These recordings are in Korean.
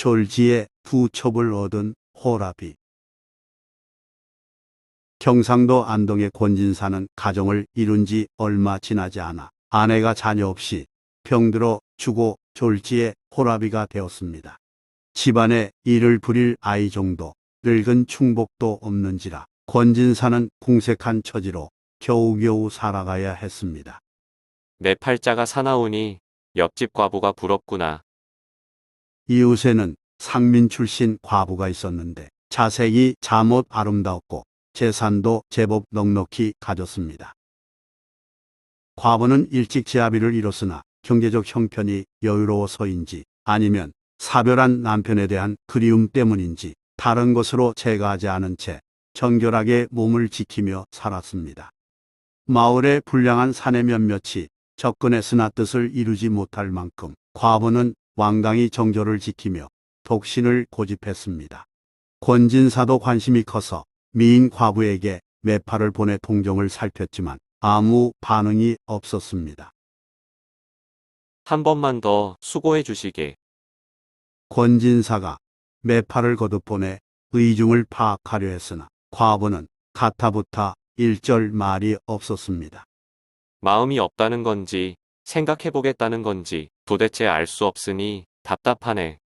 졸지에 두 첩을 얻은 호랍이. 경상도 안동의 권진사는 가정을 이룬 지 얼마 지나지 않아 아내가 자녀 없이 병들어 죽고 졸지에 호랍이가 되었습니다. 집안에 일을 부릴 아이 정도 늙은 충복도 없는지라 권진사는 궁색한 처지로 겨우겨우 살아가야 했습니다. 내 팔자가 사나우니 옆집 과부가 부럽구나. 이웃에는 상민 출신 과부가 있었는데 자색이 잠옷 아름다웠고 재산도 제법 넉넉히 가졌습니다. 과부는 일찍 제아비를 잃었으나 경제적 형편이 여유로워서인지 아니면 사별한 남편에 대한 그리움 때문인지 다른 것으로 제거하지 않은 채 정결하게 몸을 지키며 살았습니다. 마을에 불량한 사내 몇몇이 접근했으나 뜻을 이루지 못할 만큼 과부는 완강히 정조를 지키며 독신을 고집했습니다. 권진사도 관심이 커서 미인 과부에게 매파를 보내 동정을 살폈지만 아무 반응이 없었습니다. 한 번만 더 수고해 주시게. 권진사가 매파를 거듭 보내 의중을 파악하려 했으나 과부는 가타부타 일절 말이 없었습니다. 마음이 없다는 건지 생각해보겠다는 건지 도대체 알 수 없으니 답답하네.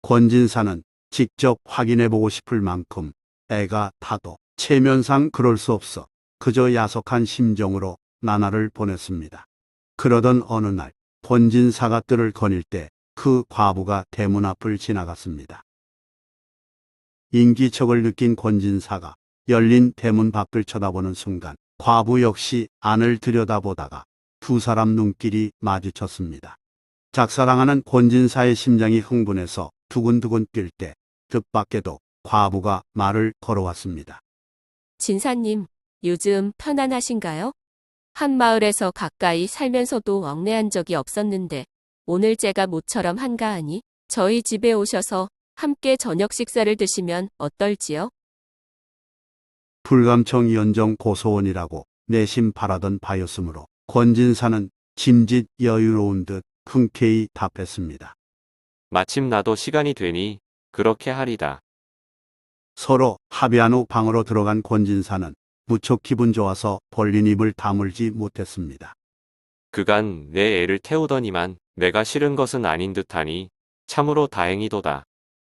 권진사는 직접 확인해보고 싶을 만큼 애가 타도 체면상 그럴 수 없어 그저 야속한 심정으로 나날을 보냈습니다. 그러던 어느 날 권진사가 뜰을 거닐 때 그 과부가 대문 앞을 지나갔습니다. 인기척을 느낀 권진사가 열린 대문 밖을 쳐다보는 순간 과부 역시 안을 들여다보다가 두 사람 눈길이 마주쳤습니다. 작사랑하는 권진사의 심장이 흥분해서 두근두근 뛸 때 뜻밖에도 과부가 말을 걸어왔습니다. 진사님, 요즘 편안하신가요? 한 마을에서 가까이 살면서도 얽매한 적이 없었는데 오늘 제가 모처럼 한가하니 저희 집에 오셔서 함께 저녁 식사를 드시면 어떨지요? 불감청 연정 고소원이라고 내심 바라던 바였으므로 권진사는 짐짓 여유로운 듯 흔쾌히 답했습니다. 마침 나도 시간이 되니 그렇게 하리다. 서로 합의한 후 방으로 들어간 권진사는 무척 기분 좋아서 벌린 입을 다물지 못했습니다. 그간 내 애를 태우더니만 내가 싫은 것은 아닌 듯하니 참으로 다행이도다.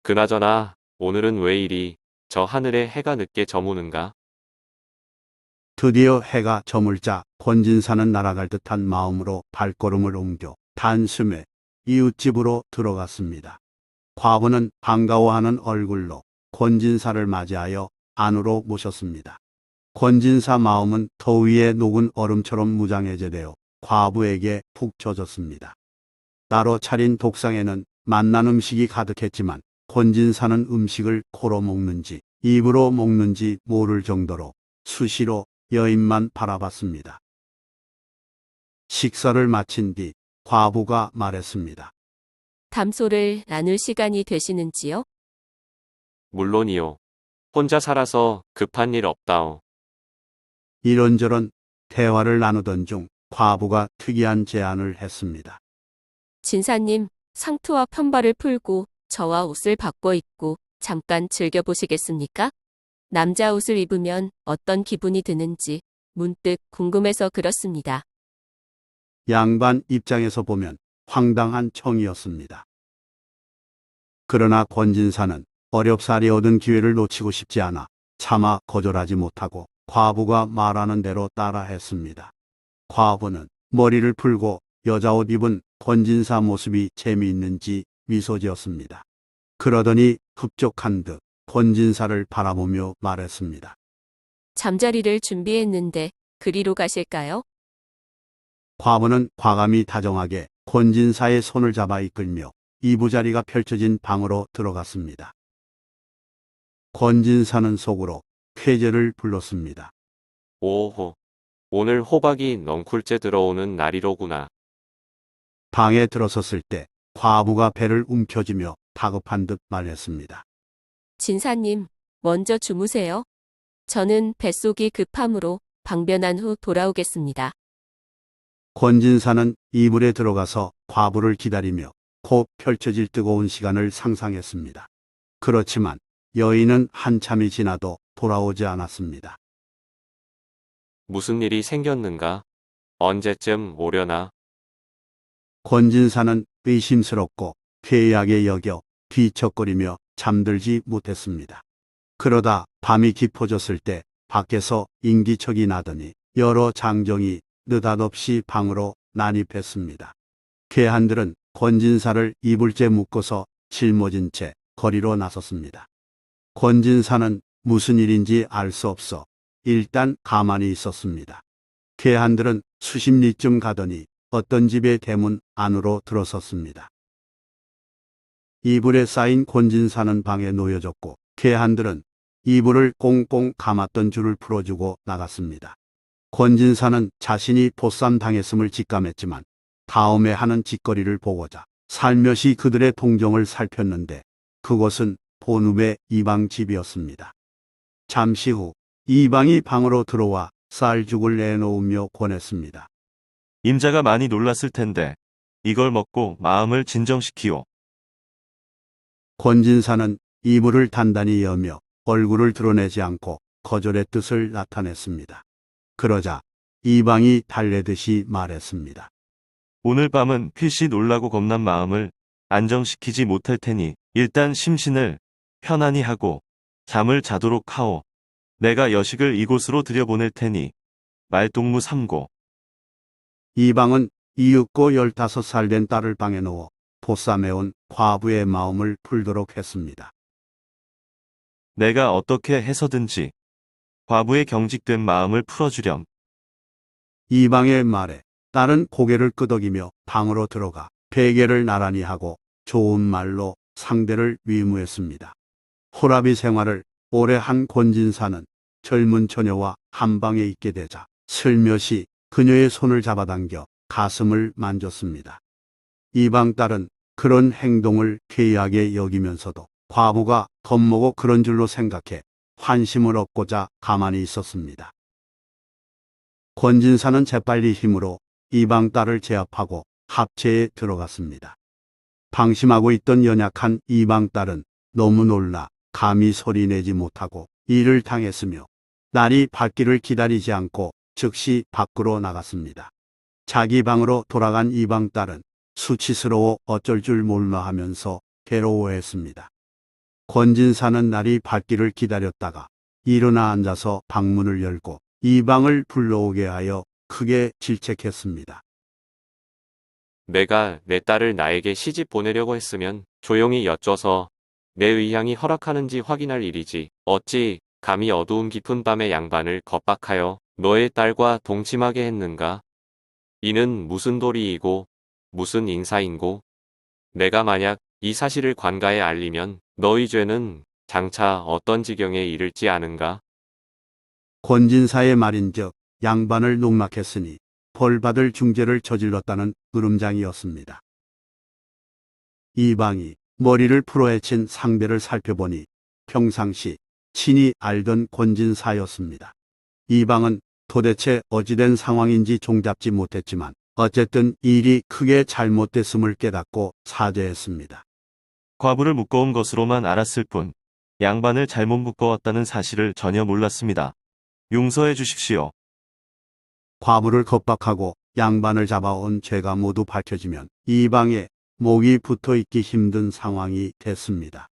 그나저나 오늘은 왜 이리 저 하늘에 해가 늦게 저무는가? 드디어 해가 저물자 권진사는 날아갈 듯한 마음으로 발걸음을 옮겨 단숨에 이웃집으로 들어갔습니다. 과부는 반가워하는 얼굴로 권진사를 맞이하여 안으로 모셨습니다. 권진사 마음은 더위에 녹은 얼음처럼 무장해제되어 과부에게 푹 젖었습니다. 따로 차린 독상에는 맛난 음식이 가득했지만 권진사는 음식을 코로 먹는지 입으로 먹는지 모를 정도로 수시로 여인만 바라봤습니다. 식사를 마친 뒤 과부가 말했습니다. 담소를 나눌 시간이 되시는지요? 물론이요. 혼자 살아서 급한 일 없다오. 이런저런 대화를 나누던 중 과부가 특이한 제안을 했습니다. 진사님, 상투와 편발을 풀고 저와 옷을 바꿔 입고 잠깐 즐겨보시겠습니까? 남자 옷을 입으면 어떤 기분이 드는지 문득 궁금해서 그렇습니다. 양반 입장에서 보면 황당한 청이었습니다. 그러나 권진사는 어렵사리 얻은 기회를 놓치고 싶지 않아 차마 거절하지 못하고 과부가 말하는 대로 따라했습니다. 과부는 머리를 풀고 여자옷 입은 권진사 모습이 재미있는지 미소 지었습니다. 그러더니 흡족한 듯 권진사를 바라보며 말했습니다. 잠자리를 준비했는데 그리로 가실까요? 과부는 과감히 다정하게 권진사의 손을 잡아 이끌며 이부자리가 펼쳐진 방으로 들어갔습니다. 권진사는 속으로 쾌재를 불렀습니다. 오호. 오늘 호박이 넝쿨째 들어오는 날이로구나. 방에 들어섰을 때 과부가 배를 움켜쥐며 다급한 듯 말했습니다. 진사님, 먼저 주무세요. 저는 뱃속이 급함으로 방변한 후 돌아오겠습니다. 권진사는 이불에 들어가서 과부를 기다리며 곧 펼쳐질 뜨거운 시간을 상상했습니다. 그렇지만 여인은 한참이 지나도 돌아오지 않았습니다. 무슨 일이 생겼는가? 언제쯤 오려나? 권진사는 의심스럽고 괴이하게 여겨 뒤척거리며 잠들지 못했습니다. 그러다 밤이 깊어졌을 때 밖에서 인기척이 나더니 여러 장정이 느닷없이 방으로 난입했습니다. 괴한들은 권진사를 이불째 묶어서 짊어진 채 거리로 나섰습니다. 권진사는 무슨 일인지 알 수 없어 일단 가만히 있었습니다. 괴한들은 수십 리쯤 가더니 어떤 집의 대문 안으로 들어섰습니다. 이불에 쌓인 권진사는 방에 놓여졌고 괴한들은 이불을 꽁꽁 감았던 줄을 풀어주고 나갔습니다. 권진사는 자신이 보쌈당했음을 직감했지만 다음에 하는 짓거리를 보고자 살며시 그들의 동정을 살폈는데 그것은 본읍의 이방 집이었습니다. 잠시 후 이방이 방으로 들어와 쌀죽을 내놓으며 권했습니다. 임자가 많이 놀랐을 텐데 이걸 먹고 마음을 진정시키오. 권진사는 이불을 단단히 여며 얼굴을 드러내지 않고 거절의 뜻을 나타냈습니다. 그러자 이방이 달래듯이 말했습니다. 오늘 밤은 필시 놀라고 겁난 마음을 안정시키지 못할 테니 일단 심신을 편안히 하고 잠을 자도록 하오. 내가 여식을 이곳으로 들여보낼 테니 말동무 삼고. 이방은 이윽고 15살 된 딸을 방에 넣어 보쌈해온 과부의 마음을 풀도록 했습니다. 내가 어떻게 해서든지 과부의 경직된 마음을 풀어주렴. 이방의 말에 딸은 고개를 끄덕이며 방으로 들어가 베개를 나란히 하고 좋은 말로 상대를 위무했습니다. 호라비 생활을 오래 한 권진사는 젊은 처녀와 한 방에 있게 되자 슬며시 그녀의 손을 잡아당겨 가슴을 만졌습니다. 이방 딸은 그런 행동을 괴이하게 여기면서도 과부가 겁먹어 그런 줄로 생각해 환심을 얻고자 가만히 있었습니다. 권진사는 재빨리 힘으로 이방 딸을 제압하고 합체에 들어갔습니다. 방심하고 있던 연약한 이방 딸은 너무 놀라 감히 소리내지 못하고 일을 당했으며 날이 밝기를 기다리지 않고 즉시 밖으로 나갔습니다. 자기 방으로 돌아간 이방 딸은 수치스러워 어쩔 줄 몰라 하면서 괴로워했습니다. 권진사는 날이 밝기를 기다렸다가 일어나 앉아서 방문을 열고 이방을 불러오게 하여 크게 질책했습니다. 내가 내 딸을 나에게 시집 보내려고 했으면 조용히 여쭤서 내 의향이 허락하는지 확인할 일이지. 어찌 감히 어두운 깊은 밤에 양반을 겁박하여 너의 딸과 동침하게 했는가? 이는 무슨 도리이고 무슨 인사인고? 내가 만약 이 사실을 관가에 알리면 너희 죄는 장차 어떤 지경에 이를지 아는가? 권진사의 말인즉 양반을 농락했으니 벌받을 중죄를 저질렀다는 으름장이었습니다. 이방이 머리를 풀어헤친 상대를 살펴보니 평상시 친히 알던 권진사였습니다. 이방은 도대체 어찌된 상황인지 종잡지 못했지만 어쨌든 일이 크게 잘못됐음을 깨닫고 사죄했습니다. 과부를 묶어온 것으로만 알았을 뿐 양반을 잘못 묶어왔다는 사실을 전혀 몰랐습니다. 용서해 주십시오. 과부를 겁박하고 양반을 잡아온 죄가 모두 밝혀지면 이방의 목이 붙어있기 힘든 상황이 됐습니다.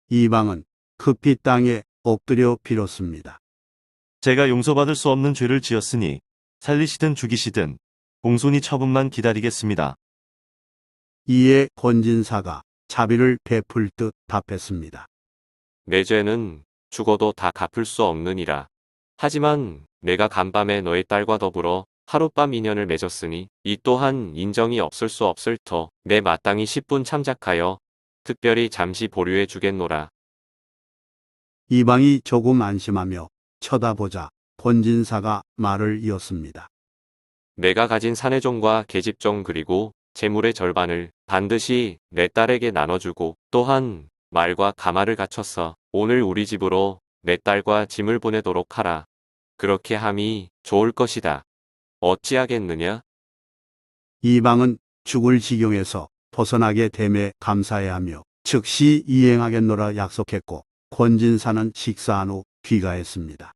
이방은 급히 땅에 엎드려 빌었습니다. 제가 용서받을 수 없는 죄를 지었으니 살리시든 죽이시든 공손히 처분만 기다리겠습니다. 이에 권진사가 자비를 베풀 듯 답했습니다. 내 죄는 죽어도 다 갚을 수 없느니라. 하지만 내가 간밤에 너의 딸과 더불어 하룻밤 인연을 맺었으니 이 또한 인정이 없을 수 없을 터 내 마땅히 10분 참작하여 특별히 잠시 보류해 주겠노라. 이방이 조금 안심하며 쳐다보자 권진사가 말을 이었습니다. 내가 가진 사내종과 계집종 그리고 재물의 절반을 반드시 내 딸에게 나눠주고 또한 말과 가마를 갖춰서 오늘 우리 집으로 내 딸과 짐을 보내도록 하라. 그렇게 함이 좋을 것이다. 어찌하겠느냐? 이방은 죽을 지경에서 벗어나게 됨에 감사해하며 즉시 이행하겠노라 약속했고 권진사는 식사한 후 귀가했습니다.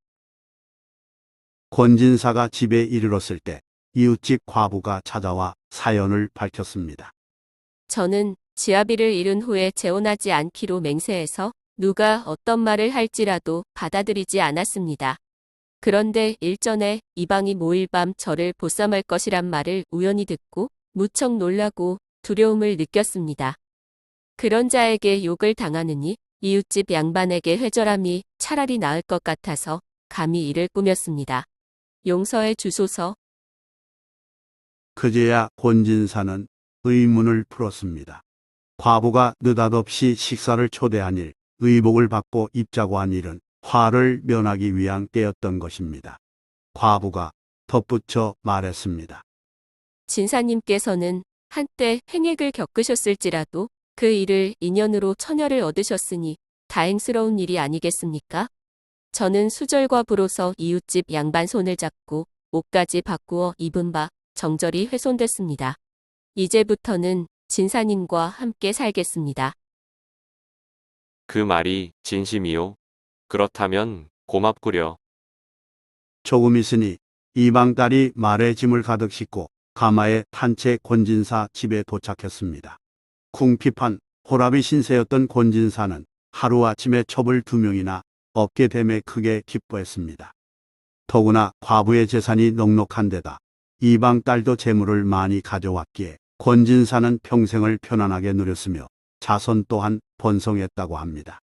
권진사가 집에 이르렀을 때 이웃집 과부가 찾아와 사연을 밝혔습니다. 저는 지아비를 잃은 후에 재혼하지 않기로 맹세해서 누가 어떤 말을 할지라도 받아들이지 않았습니다. 그런데 일전에 이방이 모일밤 저를 보쌈할 것이란 말을 우연히 듣고 무척 놀라고 두려움을 느꼈습니다. 그런 자에게 욕을 당하느니 이웃집 양반에게 회절함이 차라리 나을 것 같아서 감히 이를 꾸몄습니다. 용서해 주소서. 그제야 권진사는 의문을 풀었습니다. 과부가 느닷없이 식사를 초대한 일, 의복을 받고 입자고 한 일은 화를 면하기 위한 때였던 것입니다. 과부가 덧붙여 말했습니다. 진사님께서는 한때 행액을 겪으셨을지라도 그 일을 인연으로 처녀를 얻으셨으니 다행스러운 일이 아니겠습니까? 저는 수절과 부로서 이웃집 양반 손을 잡고 옷까지 바꾸어 입은 바 정절이 훼손됐습니다. 이제부터는 진사님과 함께 살겠습니다. 그 말이 진심이요? 그렇다면 고맙구려. 조금 있으니 이방 딸이 말에 짐을 가득 싣고 가마에 탄 채 권진사 집에 도착했습니다. 궁핍한 호랍이 신세였던 권진사는 하루아침에 첩을 2명이나 얻게 됨에 크게 기뻐했습니다. 더구나 과부의 재산이 넉넉한 데다 이방 딸도 재물을 많이 가져왔기에 권진사는 평생을 편안하게 누렸으며 자손 또한 번성했다고 합니다.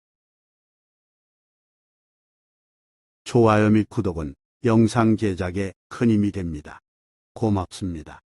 좋아요 및 구독은 영상 제작에 큰 힘이 됩니다. 고맙습니다.